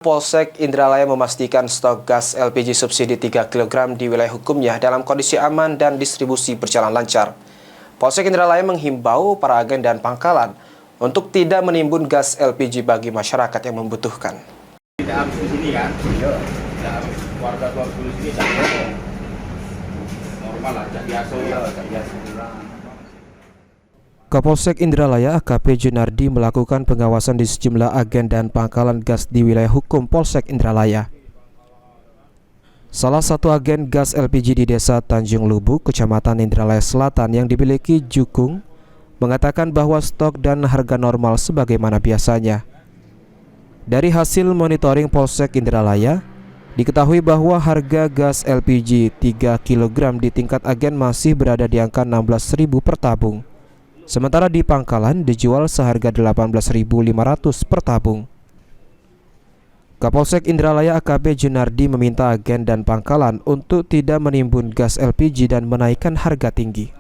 Polsek Indralaya memastikan stok gas LPG subsidi 3 kg di wilayah hukumnya dalam kondisi aman dan distribusi berjalan lancar. Polsek Indralaya menghimbau para agen dan pangkalan untuk tidak menimbun gas LPG bagi masyarakat yang membutuhkan. Tidak harus di sini kan? Tidak harus warga di sini normal aja biasa ya. Kapolsek Indralaya AKP Junardi melakukan pengawasan di sejumlah agen dan pangkalan gas di wilayah hukum Polsek Indralaya. Salah satu agen gas LPG di Desa Tanjung Lubuk, Kecamatan Indralaya Selatan yang dimiliki Jukung, mengatakan bahwa stok dan harga normal sebagaimana biasanya. Dari hasil monitoring Polsek Indralaya, diketahui bahwa harga gas LPG 3 kg di tingkat agen masih berada di angka 16.000 per tabung. Sementara di pangkalan dijual seharga 18.500 per tabung. Kapolsek Indralaya AKP Junardi meminta agen dan pangkalan untuk tidak menimbun gas LPG dan menaikkan harga tinggi.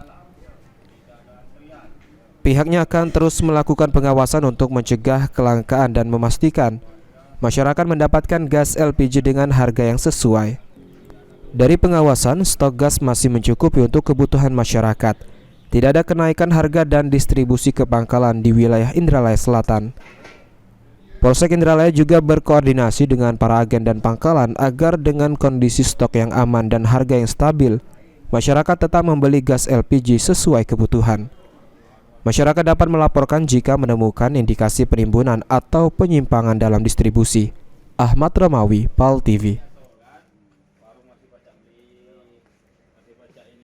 Pihaknya akan terus melakukan pengawasan untuk mencegah kelangkaan dan memastikan masyarakat mendapatkan gas LPG dengan harga yang sesuai. Dari pengawasan, stok gas masih mencukupi untuk kebutuhan masyarakat. Tidak ada kenaikan harga dan distribusi ke pangkalan di wilayah Indralaya Selatan. Polsek Indralaya juga berkoordinasi dengan para agen dan pangkalan agar dengan kondisi stok yang aman dan harga yang stabil, masyarakat tetap membeli gas LPG sesuai kebutuhan. Masyarakat dapat melaporkan jika menemukan indikasi penimbunan atau penyimpangan dalam distribusi. Ahmad Ramawi, PAL TV.